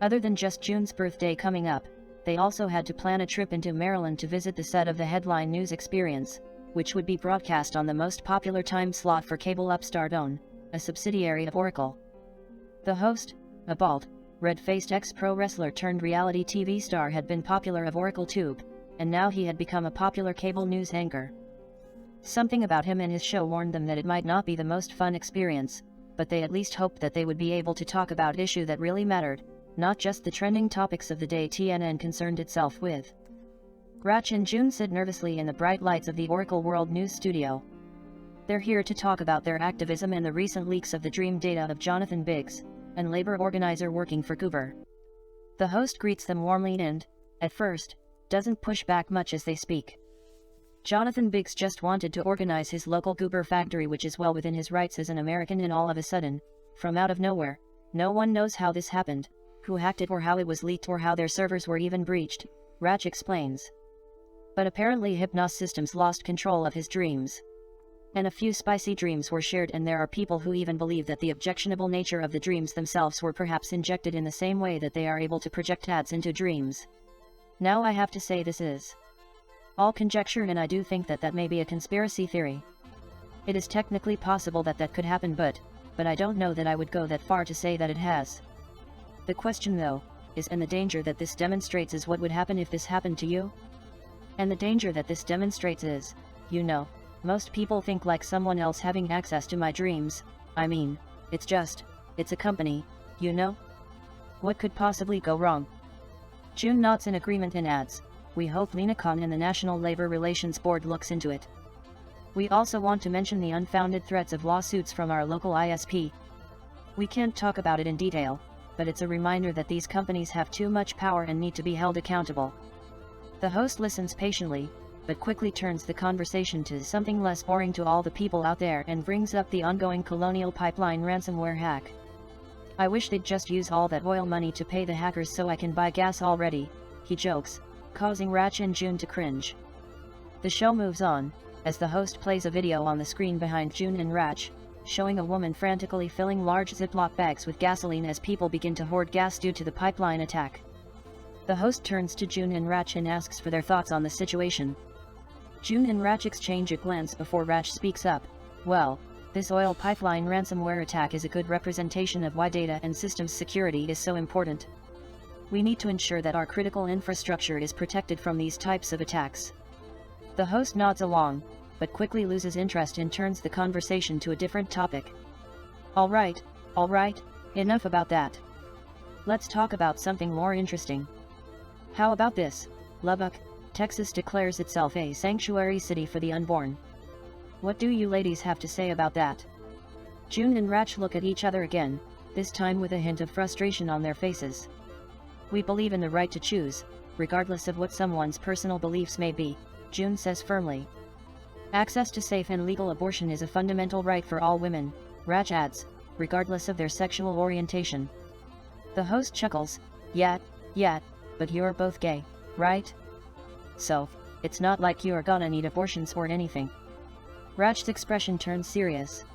Other than just June's birthday coming up, they also had to plan a trip into Maryland to visit the set of the headline news experience, which would be broadcast on the most popular time slot for cable upstart OWN, a subsidiary of Oracle. The host, a bald, red-faced ex-pro wrestler turned reality TV star, had been popular of Oracle Tube, and now he had become a popular cable news anchor. Something about him and his show warned them that it might not be the most fun experience, but they at least hoped that they would be able to talk about issues that really mattered, not just the trending topics of the day TNN concerned itself with. Rache and June sit nervously in the bright lights of the Oracle World News studio. They're here to talk about their activism and the recent leaks of the dream data of Jonathan Biggs, an labor organizer working for Goober. The host greets them warmly and, at first, doesn't push back much as they speak. Jonathan Biggs just wanted to organize his local Goober factory, which is well within his rights as an American, and all of a sudden, from out of nowhere, no one knows how this happened, who hacked it or how it was leaked or how their servers were even breached, Rache explains. But apparently Hypnos Systems lost control of his dreams. And a few spicy dreams were shared, and there are people who even believe that the objectionable nature of the dreams themselves were perhaps injected in the same way that they are able to project ads into dreams. Now I have to say this is all conjecture, and I do think that that may be a conspiracy theory. It is technically possible that that could happen, but I don't know that I would go that far to say that it has. The question though, is, and the danger that this demonstrates is, what would happen if this happened to you? And the danger that this demonstrates is, most people think like someone else having access to my dreams. I mean, it's a company, What could possibly go wrong? June nods in agreement and adds, we hope Lena Khan and the National Labor Relations Board looks into it. We also want to mention the unfounded threats of lawsuits from our local ISP. We can't talk about it in detail, but it's a reminder that these companies have too much power and need to be held accountable. The host listens patiently, but quickly turns the conversation to something less boring to all the people out there and brings up the ongoing Colonial Pipeline ransomware hack. I wish they'd just use all that oil money to pay the hackers so I can buy gas already, he jokes, causing Rache and June to cringe. The show moves on, as the host plays a video on the screen behind June and Rache, showing a woman frantically filling large Ziploc bags with gasoline as people begin to hoard gas due to the pipeline attack. The host turns to June and Rache and asks for their thoughts on the situation. June and Rache exchange a glance before Rache speaks up. Well, this oil pipeline ransomware attack is a good representation of why data and systems security is so important. We need to ensure that our critical infrastructure is protected from these types of attacks. The host nods along, but quickly loses interest and turns the conversation to a different topic. All right, enough about that. Let's talk about something more interesting. How about this? Lubbock, Texas declares itself a sanctuary city for the unborn. What do you ladies have to say about that? June and Rache look at each other again, this time with a hint of frustration on their faces. We believe in the right to choose, regardless of what someone's personal beliefs may be, June says firmly. Access to safe and legal abortion is a fundamental right for all women, Rache adds, regardless of their sexual orientation. The host chuckles, yeah, but you're both gay, right? So, it's not like you're gonna need abortions or anything. Rache's expression turns serious.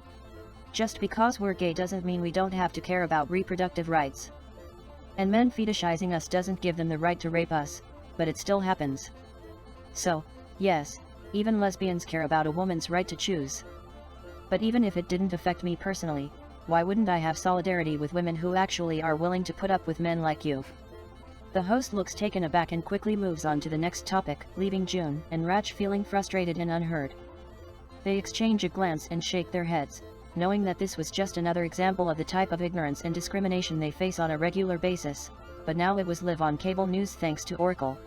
Just because we're gay doesn't mean we don't have to care about reproductive rights. And men fetishizing us doesn't give them the right to rape us, but it still happens. So, yes, even lesbians care about a woman's right to choose. But even if it didn't affect me personally, why wouldn't I have solidarity with women who actually are willing to put up with men like you? The host looks taken aback and quickly moves on to the next topic, leaving June and Rache feeling frustrated and unheard. They exchange a glance and shake their heads, knowing that this was just another example of the type of ignorance and discrimination they face on a regular basis, but now it was live on cable news thanks to Oracle.